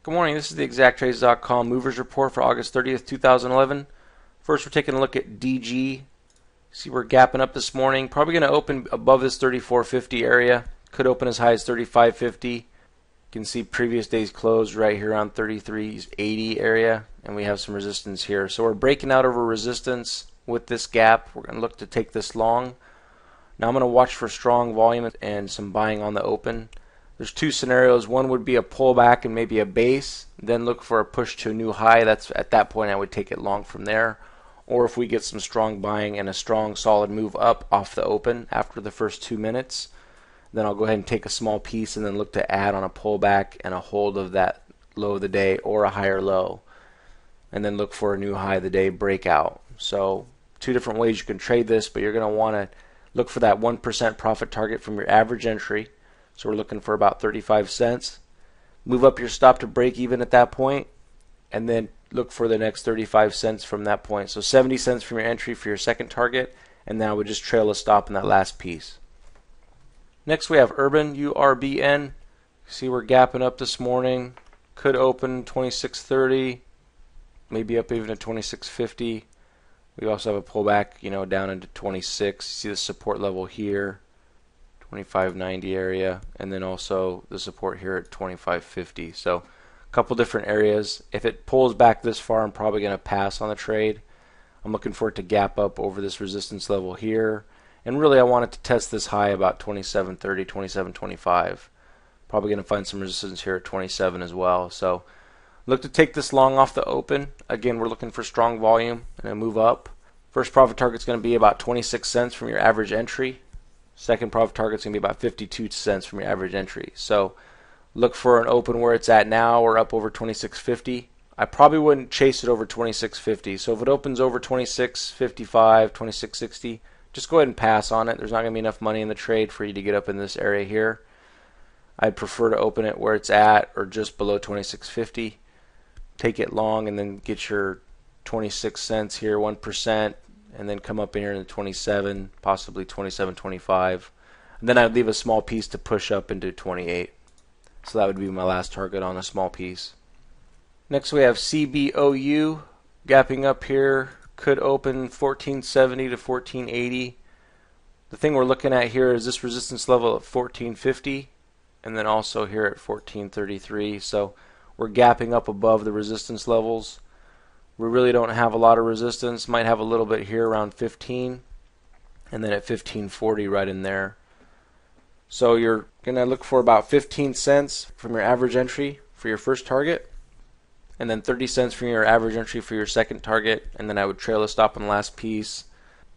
Good morning, this is the exacttrades.com movers report for August 30th, 2011. First, we're taking a look at DG. See, we're gapping up this morning. Probably going to open above this 34.50 area. Could open as high as 35.50. You can see previous day's close right here around 33.80 area, and we have some resistance here. So we're breaking out over resistance with this gap. We're going to look to take this long. Now I'm going to watch for strong volume and some buying on the open. There's two scenarios. One would be a pullback and maybe a base, then look for a push to a new high. That's at that point I would take it long from there. Or if we get some strong buying and a strong solid move up off the open after the first 2 minutes, then I'll go ahead and take a small piece and then look to add on a pullback and a hold of that low of the day or a higher low, and then look for a new high of the day breakout. So two different ways you can trade this, but you're going to want to look for that 1% profit target from your average entry. So we're looking for about 35 cents. Move up your stop to break even at that point, and then look for the next 35 cents from that point. So 70 cents from your entry for your second target, and now we just trail a stop in that last piece. Next we have Urban, URBN. See, we're gapping up this morning. Could open 26.30, maybe up even to 26.50. We also have a pullback, down into 26. You see the support level here, 25.90 area, and then also the support here at 25.50. So a couple different areas. If it pulls back this far, I'm probably going to pass on the trade. I'm looking for it to gap up over this resistance level here, and really I want it to test this high about 27.30, 27.25. Probably going to find some resistance here at 27 as well. So look to take this long off the open. Again, we're looking for strong volume and a move up. First profit target is going to be about 26 cents from your average entry. Second profit target is going to be about 52 cents from your average entry. So look for an open where it's at now or up over 26.50. I probably wouldn't chase it over 26.50. So if it opens over 26.55, 26.60, just go ahead and pass on it. There's not going to be enough money in the trade for you to get up in this area here. I'd prefer to open it where it's at or just below 26.50. Take it long and then get your 26 cents here, 1%. And then come up in here in the 27, possibly 27.25. And then I'd leave a small piece to push up into 28. So that would be my last target on a small piece. Next we have CBOU gapping up here. Could open 14.70 to 14.80. The thing we're looking at here is this resistance level at 14.50 and then also here at 14.33. So we're gapping up above the resistance levels. We really don't have a lot of resistance. Might have a little bit here around 15, and then at 15.40 right in there. So you're going to look for about 15 cents from your average entry for your first target, and then 30 cents from your average entry for your second target, and then I would trail a stop on the last piece.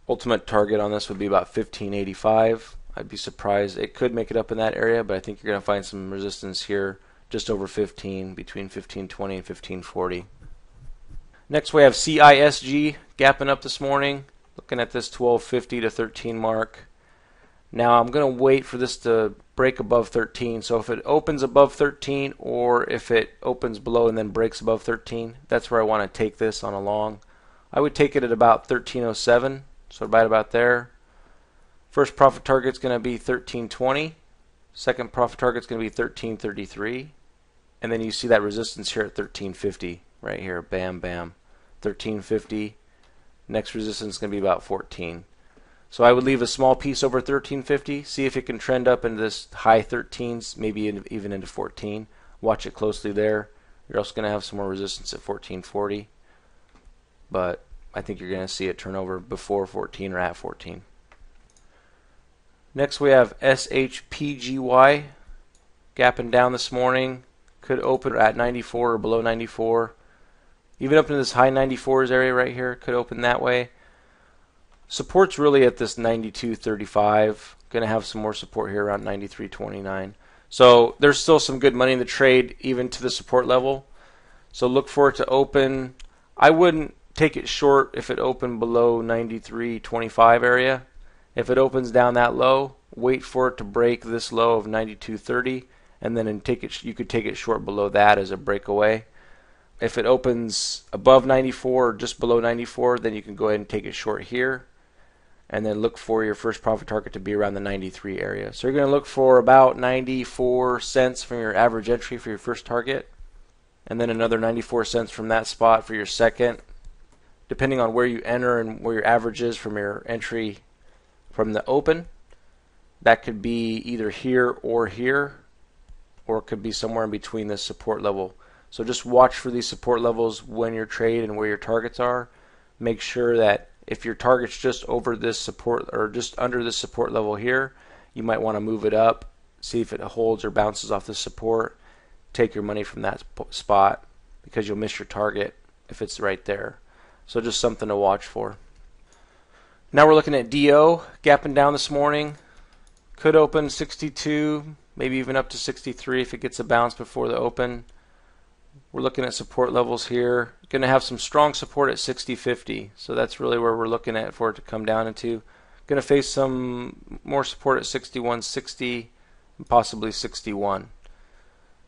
Ultimate target on this would be about 15.85. I'd be surprised. It could make it up in that area, but I think you're going to find some resistance here just over 15, between 15.20 and 15.40. Next we have CISG gapping up this morning, looking at this 12.50 to 13 mark. Now I'm going to wait for this to break above 13. So if it opens above 13 or if it opens below and then breaks above 13, that's where I want to take this on a long. I would take it at about 13.07, so right about there. First profit target is going to be 13.20. Second profit target is going to be 13.33. And then you see that resistance here at 13.50 right here. Bam, bam. 13.50. Next resistance is going to be about 14. So I would leave a small piece over 13.50. See if it can trend up into this high 13s, maybe even into 14. Watch it closely there. You're also going to have some more resistance at 14.40. But I think you're going to see it turn over before 14 or at 14. Next we have SHPGY gapping down this morning. Could open at 94 or below 94. Even up into this high 94s area right here, could open that way. Support's really at this 92.35. Going to have some more support here around 93.29. So there's still some good money in the trade even to the support level. So look for it to open. I wouldn't take it short if it opened below 93.25 area. If it opens down that low, wait for it to break this low of 92.30, and then you could take it short below that as a breakaway. If it opens above 94 or just below 94, then you can go ahead and take it short here, and then look for your first profit target to be around the 93 area. So you're going to look for about 94 cents from your average entry for your first target, and then another 94 cents from that spot for your second. Depending on where you enter and where your average is from your entry from the open, that could be either here, or it could be somewhere in between this support level. So just watch for these support levels when you're trading and where your targets are. Make sure that if your target's just over this support or just under this support level here, you might want to move it up, see if it holds or bounces off the support. Take your money from that spot because you'll miss your target if it's right there. So just something to watch for. Now we're looking at DO, gapping down this morning. Could open 62, maybe even up to 63 if it gets a bounce before the open. We're looking at support levels here. Going to have some strong support at 60.50, so that's really where we're looking at for it to come down into. Going to face some more support at 61.60 and possibly 61.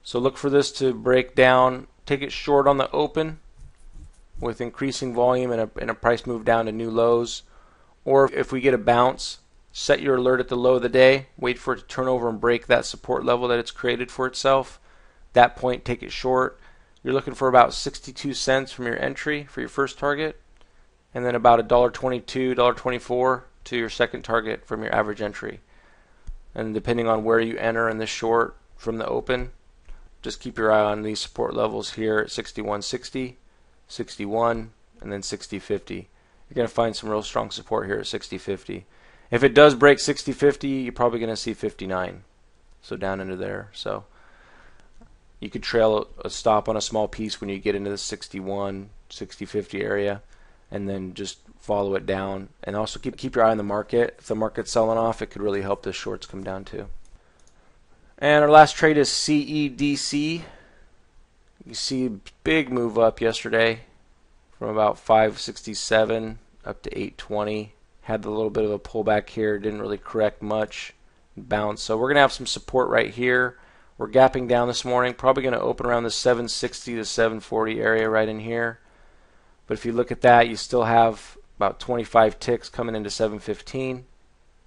So look for this to break down. Take it short on the open with increasing volume and a price move down to new lows. Or if we get a bounce, set your alert at the low of the day, wait for it to turn over and break that support level that it's created for itself. That point, take it short. You're looking for about 62 cents from your entry for your first target, and then about $1.22, $1.24 to your second target from your average entry. And depending on where you enter in the short from the open, just keep your eye on these support levels here at 61.60, 61, and then 60.50. You're going to find some real strong support here at 60.50. If it does break 60.50, you're probably going to see 59. So down into there. So you could trail a stop on a small piece when you get into the 61, 60.50 area, and then just follow it down. And also keep your eye on the market. If the market's selling off, it could really help the shorts come down too. And our last trade is CEDC. You see a big move up yesterday from about 567 up to 820. Had a little bit of a pullback here, didn't really correct much, bounce. So we're going to have some support right here. We're gapping down this morning, probably going to open around the 760 to 740 area right in here. But if you look at that, you still have about 25 ticks coming into 715.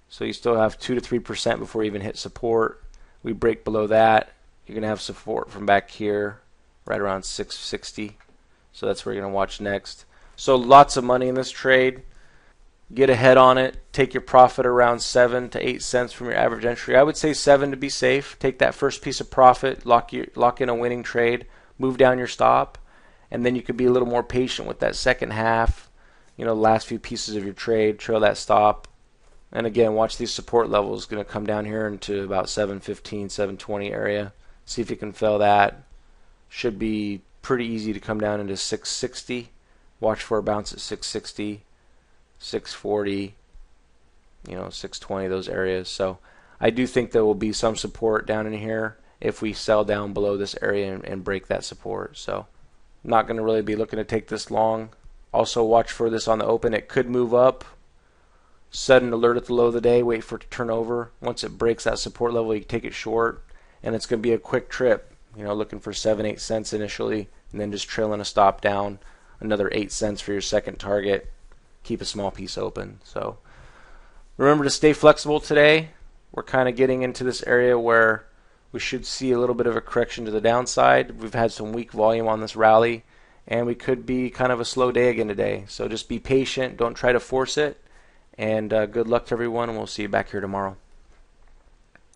So you still have 2 to 3% before you even hit support. We break below that, you're going to have support from back here right around 660. So that's where you're going to watch next. So lots of money in this trade. Get ahead on it. Take your profit around 7 to 8 cents from your average entry. I would say 7 to be safe. Take that first piece of profit, lock in a winning trade, move down your stop, and then you could be a little more patient with that second half. Last few pieces of your trade, trail that stop. And again, watch these support levels. Going to come down here into about 715, 720 area. See if you can fill that. Should be pretty easy to come down into 660. Watch for a bounce at 660, 640, 620, those areas. So I do think there will be some support down in here if we sell down below this area and break that support. So I'm not going to really be looking to take this long. Also watch for this on the open. It could move up. Set an alert at the low of the day, wait for it to turn over. Once it breaks that support level, you take it short, and it's going to be a quick trip. Looking for 7-8 cents initially, and then just trailing a stop down, another 8 cents for your second target. Keep a small piece open. So remember to stay flexible today. We're kind of getting into this area where we should see a little bit of a correction to the downside. We've had some weak volume on this rally, and we could be kind of a slow day again today. So just be patient. Don't try to force it. And good luck to everyone, and we'll see you back here tomorrow.